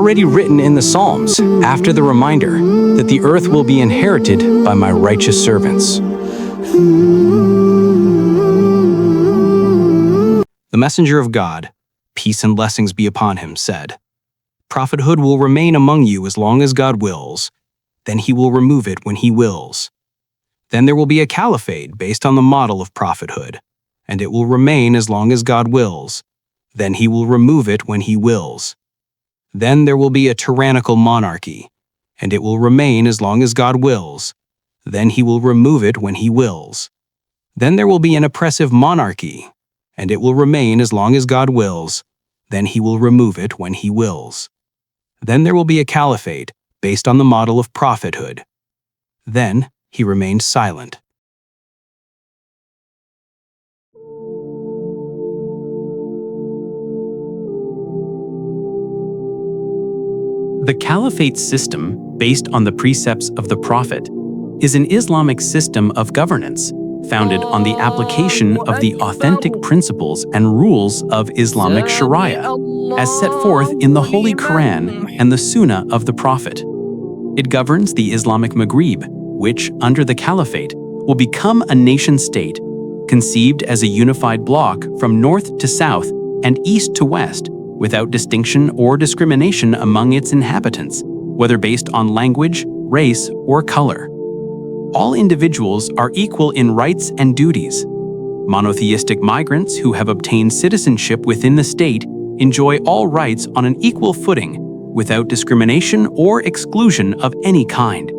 already written in the Psalms after the reminder that the earth will be inherited by my righteous servants. The messenger of God, peace and blessings be upon him, said, "Prophethood will remain among you as long as God wills. Then he will remove it when he wills. Then there will be a caliphate based on the model of prophethood, and it will remain as long as God wills. Then he will remove it when he wills. Then there will be a tyrannical monarchy, and it will remain as long as God wills. Then he will remove it when he wills. Then there will be an oppressive monarchy, and it will remain as long as God wills. Then he will remove it when he wills. Then there will be a caliphate based on the model of prophethood." Then he remained silent. The Caliphate system, based on the precepts of the Prophet, is an Islamic system of governance founded on the application of the authentic principles and rules of Islamic Sharia, as set forth in the Holy Quran and the Sunnah of the Prophet. It governs the Islamic Maghreb, which, under the Caliphate, will become a nation-state, conceived as a unified bloc from north to south and east to west, without distinction or discrimination among its inhabitants, whether based on language, race, or color. All individuals are equal in rights and duties. Monotheistic migrants who have obtained citizenship within the state enjoy all rights on an equal footing, without discrimination or exclusion of any kind.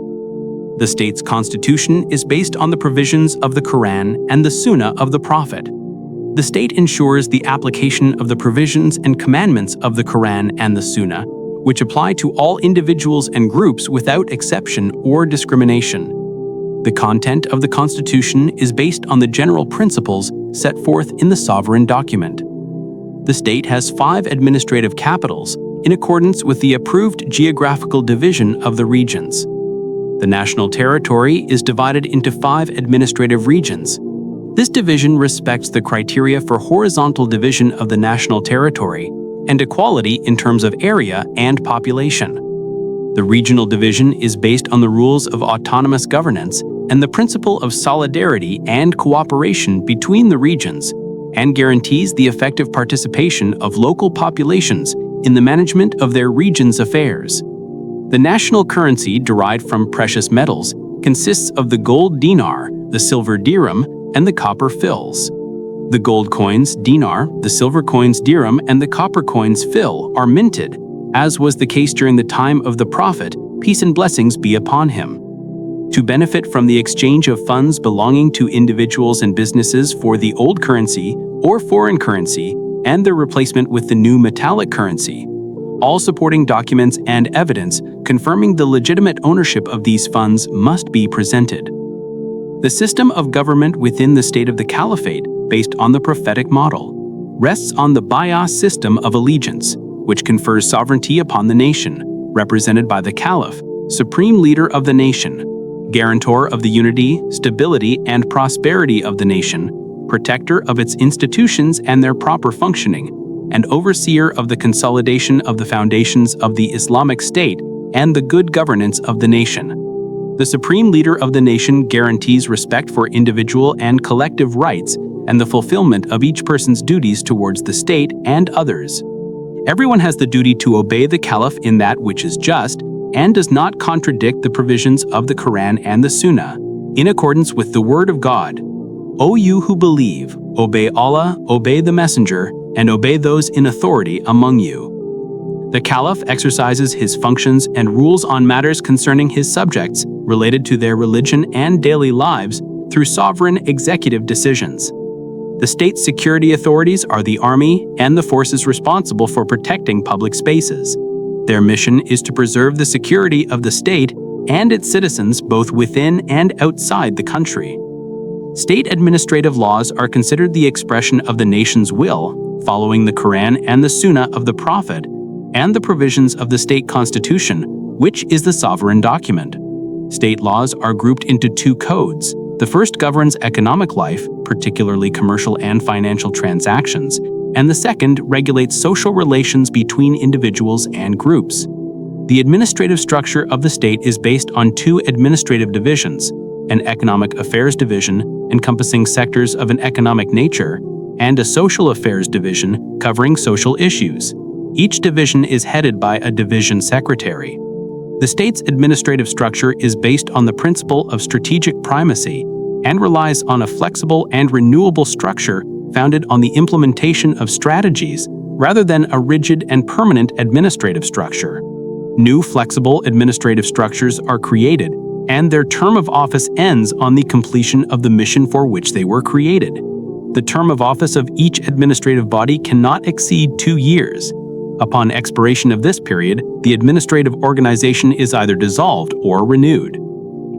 The state's constitution is based on the provisions of the Quran and the Sunnah of the Prophet. The state ensures the application of the provisions and commandments of the Quran and the Sunnah, which apply to all individuals and groups without exception or discrimination. The content of the Constitution is based on the general principles set forth in the sovereign document. The state has 5 administrative capitals in accordance with the approved geographical division of the regions. The national territory is divided into 5 administrative regions. This division respects the criteria for horizontal division of the national territory and equality in terms of area and population. The regional division is based on the rules of autonomous governance and the principle of solidarity and cooperation between the regions, and guarantees the effective participation of local populations in the management of their region's affairs. The national currency derived from precious metals consists of the gold dinar, the silver dirham, and the copper fils. The gold coins, dinar, the silver coins, dirham, and the copper coins, fil, are minted, as was the case during the time of the Prophet, peace and blessings be upon him. To benefit from the exchange of funds belonging to individuals and businesses for the old currency or foreign currency and their replacement with the new metallic currency, all supporting documents and evidence confirming the legitimate ownership of these funds must be presented. The system of government within the state of the Caliphate, based on the prophetic model, rests on the Bay'ah system of allegiance, which confers sovereignty upon the nation, represented by the Caliph, supreme leader of the nation, guarantor of the unity, stability, and prosperity of the nation, protector of its institutions and their proper functioning, and overseer of the consolidation of the foundations of the Islamic State and the good governance of the nation. The supreme leader of the nation guarantees respect for individual and collective rights and the fulfillment of each person's duties towards the state and others. Everyone has the duty to obey the Caliph in that which is just and does not contradict the provisions of the Quran and the Sunnah, in accordance with the Word of God. O you who believe, obey Allah, obey the Messenger, and obey those in authority among you. The Caliph exercises his functions and rules on matters concerning his subjects related to their religion and daily lives through sovereign executive decisions. The state's security authorities are the army and the forces responsible for protecting public spaces. Their mission is to preserve the security of the state and its citizens both within and outside the country. State administrative laws are considered the expression of the nation's will, following the Quran and the Sunnah of the Prophet, and the provisions of the state constitution, which is the sovereign document. State laws are grouped into 2 codes. The first governs economic life, particularly commercial and financial transactions, and the second regulates social relations between individuals and groups. The administrative structure of the state is based on two administrative divisions: an economic affairs division encompassing sectors of an economic nature, and a social affairs division covering social issues. Each division is headed by a division secretary. The state's administrative structure is based on the principle of strategic primacy and relies on a flexible and renewable structure founded on the implementation of strategies rather than a rigid and permanent administrative structure. New flexible administrative structures are created, and their term of office ends on the completion of the mission for which they were created. The term of office of each administrative body cannot exceed 2 years. Upon expiration of this period, the administrative organization is either dissolved or renewed.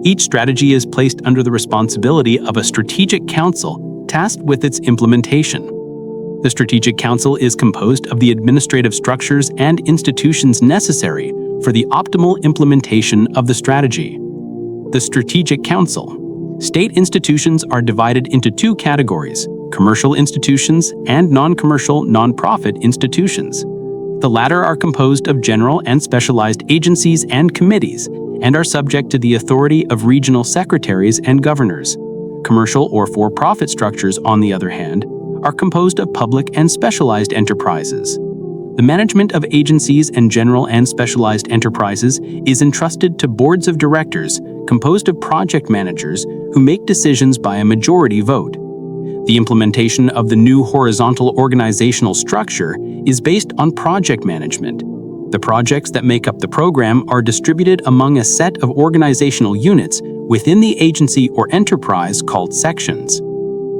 Each strategy is placed under the responsibility of a strategic council tasked with its implementation. The strategic council is composed of the administrative structures and institutions necessary for the optimal implementation of the strategy. The strategic council. State institutions are divided into two categories: commercial institutions and non-commercial non-profit institutions. The latter are composed of general and specialized agencies and committees and are subject to the authority of regional secretaries and governors. Commercial or for-profit structures, on the other hand, are composed of public and specialized enterprises. The management of agencies and general and specialized enterprises is entrusted to boards of directors composed of project managers who make decisions by a majority vote. The implementation of the new horizontal organizational structure is based on project management. The projects that make up the program are distributed among a set of organizational units within the agency or enterprise called sections.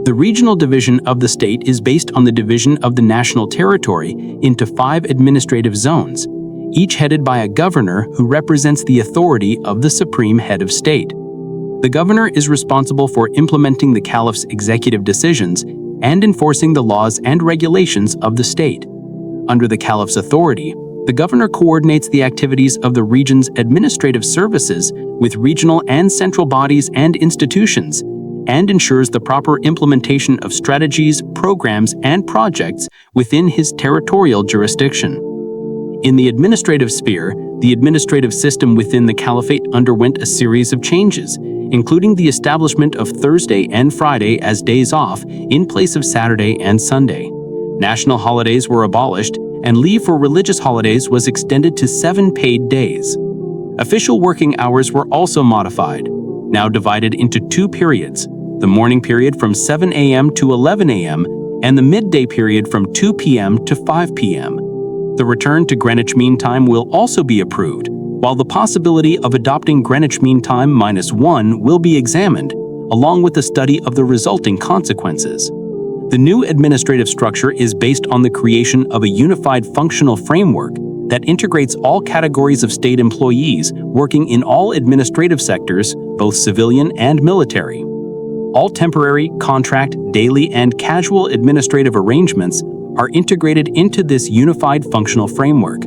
The regional division of the state is based on the division of the national territory into 5 administrative zones, each headed by a governor who represents the authority of the supreme head of state. The governor is responsible for implementing the caliph's executive decisions and enforcing the laws and regulations of the state. Under the caliph's authority, the governor coordinates the activities of the region's administrative services with regional and central bodies and institutions, and ensures the proper implementation of strategies, programs, and projects within his territorial jurisdiction. In the administrative sphere, the administrative system within the Caliphate underwent a series of changes, including the establishment of Thursday and Friday as days off in place of Saturday and Sunday. National holidays were abolished, and leave for religious holidays was extended to 7 paid days. Official working hours were also modified, now divided into 2 periods: the morning period from 7 a.m. to 11 a.m. and the midday period from 2 p.m. to 5 p.m. The return to Greenwich Mean Time will also be approved, while the possibility of adopting Greenwich Mean Time -1 will be examined, along with a study of the resulting consequences. The new administrative structure is based on the creation of a unified functional framework that integrates all categories of state employees working in all administrative sectors, both civilian and military. All temporary, contract, daily, and casual administrative arrangements are integrated into this unified functional framework.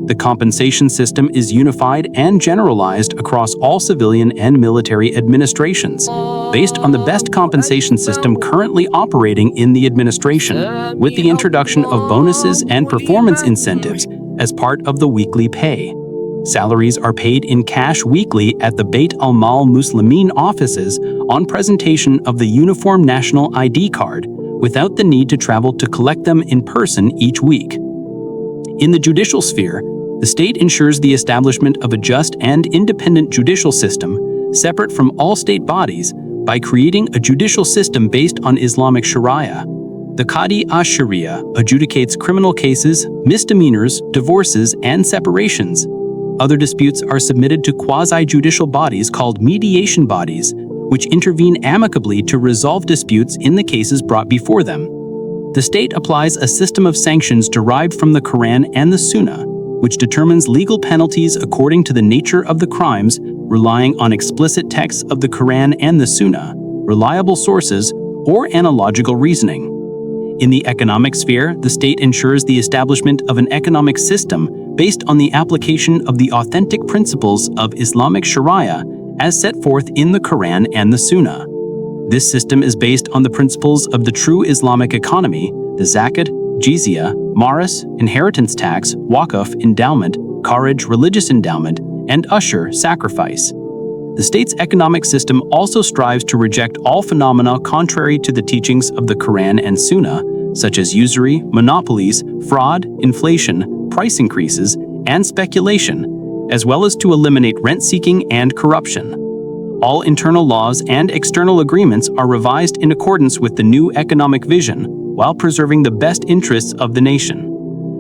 The compensation system is unified and generalized across all civilian and military administrations, based on the best compensation system currently operating in the administration, with the introduction of bonuses and performance incentives as part of the weekly pay. Salaries are paid in cash weekly at the Beit al-Mal Muslimin offices on presentation of the Uniform National ID card, without the need to travel to collect them in person each week. In the judicial sphere, the state ensures the establishment of a just and independent judicial system, separate from all state bodies, by creating a judicial system based on Islamic Sharia. The Qadi Sharia adjudicates criminal cases, misdemeanors, divorces, and separations. Other disputes are submitted to quasi-judicial bodies called mediation bodies, which intervene amicably to resolve disputes in the cases brought before them. The state applies a system of sanctions derived from the Quran and the Sunnah, which determines legal penalties according to the nature of the crimes, relying on explicit texts of the Quran and the Sunnah, reliable sources, or analogical reasoning. In the economic sphere, the state ensures the establishment of an economic system based on the application of the authentic principles of Islamic Sharia as set forth in the Quran and the Sunnah. This system is based on the principles of the true Islamic economy: the zakat, jizya, maris, inheritance tax, waqf, endowment, encourage religious endowment and usher sacrifice. The state's economic system also strives to reject all phenomena contrary to the teachings of the Quran and Sunnah, such as usury, monopolies, fraud, inflation, price increases, and speculation, as well as to eliminate rent-seeking and corruption. All internal laws and external agreements are revised in accordance with the new economic vision, while preserving the best interests of the nation.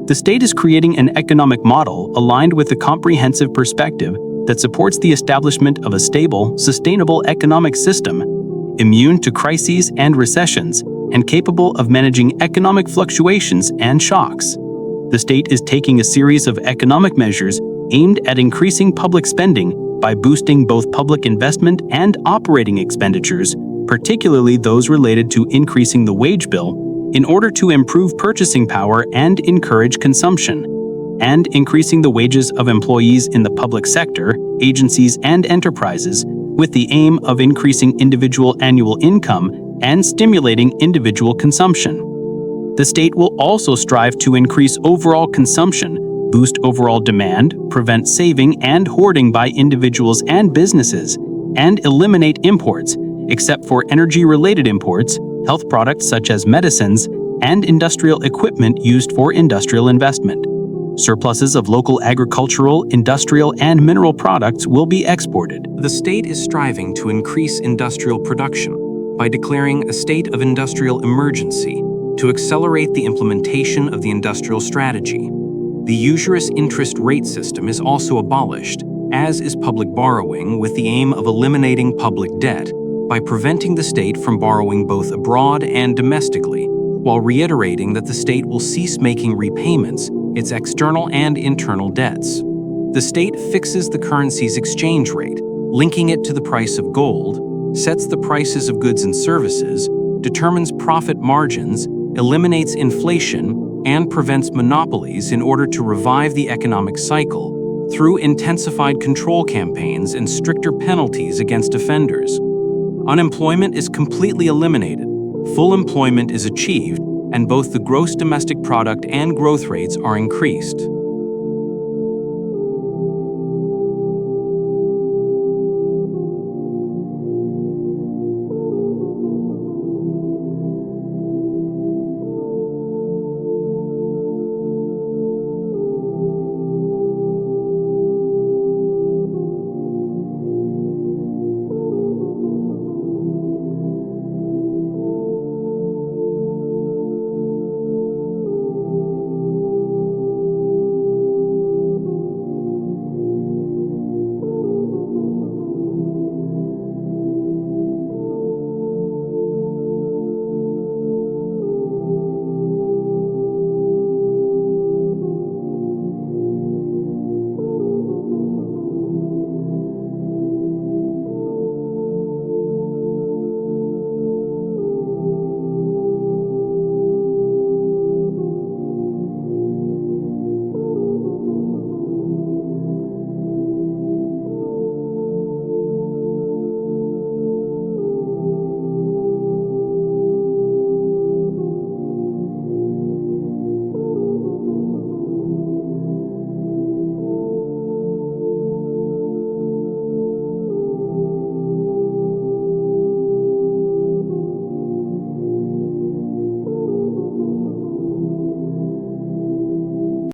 The state is creating an economic model aligned with a comprehensive perspective that supports the establishment of a stable, sustainable economic system, immune to crises and recessions, and capable of managing economic fluctuations and shocks. The state is taking a series of economic measures aimed at increasing public spending by boosting both public investment and operating expenditures, particularly those related to increasing the wage bill, in order to improve purchasing power and encourage consumption, and increasing the wages of employees in the public sector, agencies, and enterprises, with the aim of increasing individual annual income and stimulating individual consumption. The state will also strive to increase overall consumption, boost overall demand, prevent saving and hoarding by individuals and businesses, and eliminate imports, except for energy-related imports, health products such as medicines, and industrial equipment used for industrial investment. Surpluses of local agricultural, industrial, and mineral products will be exported. The state is striving to increase industrial production by declaring a state of industrial emergency to accelerate the implementation of the industrial strategy. The usurious interest rate system is also abolished, as is public borrowing, with the aim of eliminating public debt by preventing the state from borrowing both abroad and domestically, while reiterating that the state will cease making repayments its external and internal debts. The state fixes the currency's exchange rate, linking it to the price of gold, sets the prices of goods and services, determines profit margins, eliminates inflation, and prevents monopolies in order to revive the economic cycle through intensified control campaigns and stricter penalties against offenders. Unemployment is completely eliminated, full employment is achieved, and both the gross domestic product and growth rates are increased.